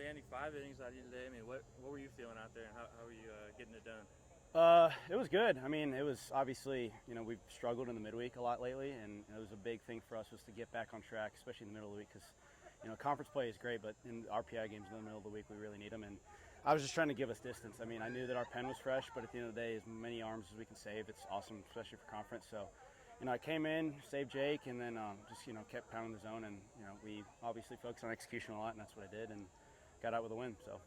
Danny, 5 innings out of you today. I mean, what were you feeling out there, and how were you getting it done? It was good. I mean, it was obviously, we've struggled in the midweek a lot lately, and it was a big thing for us was to get back on track, especially in the middle of the week, because, conference play is great, but in RPI games in the middle of the week, we really need them. And I was just trying to give us distance. I mean, I knew that our pen was fresh, but at the end of the day, as many arms as we can save, it's awesome, especially for conference. So, I came in, saved Jake, and then just, kept pounding the zone. And, we obviously focused on execution a lot, and that's what I did, and got out with a win. So.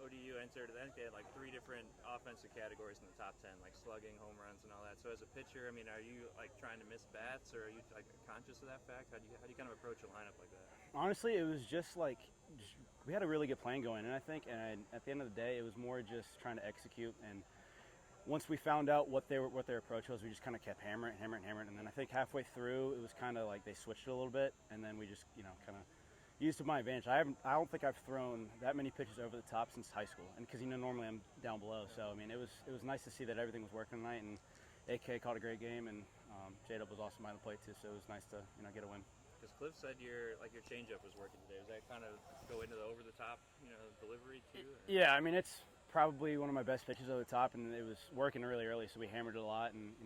ODU entered, I think they had like 3 different offensive categories in the top 10, like slugging, home runs, and all that. So as a pitcher, I mean, are you like trying to miss bats, or are you like conscious of that fact? How do you kind of approach a lineup like that? Honestly, it was just like we had a really good plan going, and I think, and at the end of the day, it was more just trying to execute. And once we found out what their approach was, we just kind of kept hammering, and then I think halfway through, it was kind of like they switched it a little bit, and then we just kind of used to my advantage. I don't think I've thrown that many pitches over the top since high school, and because normally I'm down below. So I mean, it was nice to see that everything was working tonight, and AK caught a great game, and J-Dub was awesome behind the plate too. So it was nice to get a win. Because Cliff said your changeup was working today. Does that kind of go into the over the top delivery too? Or? Yeah, I mean it's probably one of my best pitches over the top, and it was working really early, so we hammered it a lot, and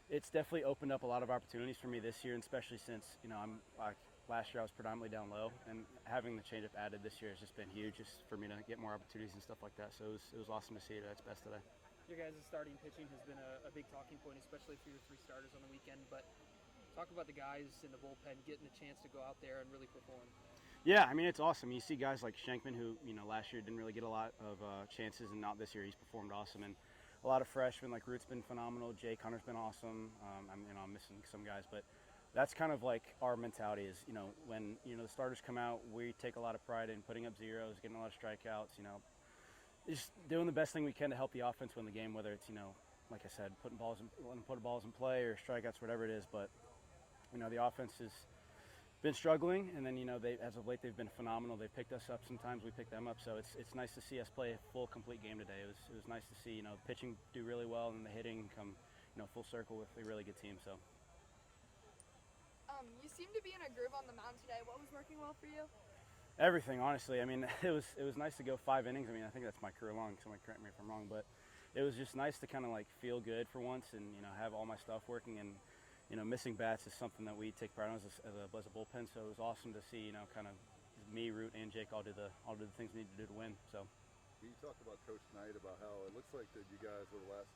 it's definitely opened up a lot of opportunities for me this year, and especially since I'm like. Last year I was predominantly down low, and having the changeup added this year has just been huge, just for me to get more opportunities and stuff like that. So it was awesome to see it at its best today. Your guys' starting pitching has been a big talking point, especially for your 3 starters on the weekend. But talk about the guys in the bullpen getting a chance to go out there and really perform. Yeah, I mean it's awesome. You see guys like Shankman, who last year didn't really get a lot of chances, and not this year. He's performed awesome, and a lot of freshmen like Root's been phenomenal. Jay Connor's been awesome. I'm missing some guys, but. That's kind of like our mentality is, when, the starters come out, we take a lot of pride in putting up zeros, getting a lot of strikeouts, just doing the best thing we can to help the offense win the game, whether it's, like I said, putting balls in play or strikeouts, whatever it is. But, the offense has been struggling, and then, as of late, they've been phenomenal. They picked us up sometimes, we picked them up. So it's nice to see us play a full, complete game today. It was nice to see, the pitching do really well and the hitting come, full circle with a really good team. So. You seem to be in a groove on the mound today. What was working well for you? Everything, honestly. I mean, it was nice to go 5 innings. I mean, I think that's my career long. Somebody correct me if I'm wrong, but it was just nice to kind of like feel good for once, and have all my stuff working. And missing bats is something that we take pride on as a bullpen. So it was awesome to see kind of me, Root, and Jake all do the things we need to do to win. So. You talked about Coach Knight about how it looks like that you guys over the last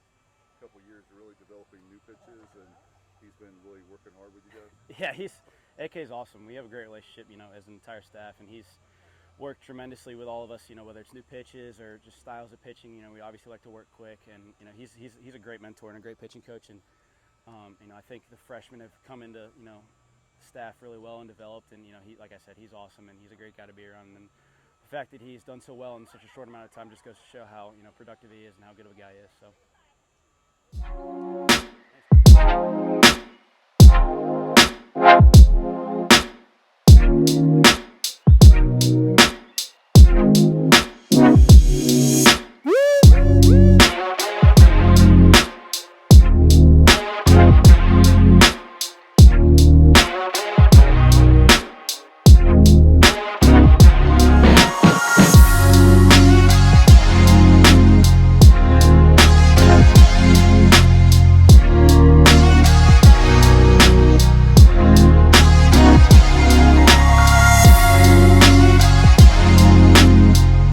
couple of years are really developing new pitches, and he's been really working hard with you guys. Yeah, AK's awesome. We have a great relationship, as an entire staff, and he's worked tremendously with all of us, whether it's new pitches or just styles of pitching. We obviously like to work quick, and he's a great mentor and a great pitching coach, and I think the freshmen have come into staff really well and developed, and he, like I said, he's awesome, and he's a great guy to be around. And the fact that he's done so well in such a short amount of time just goes to show how productive he is and how good of a guy he is. So.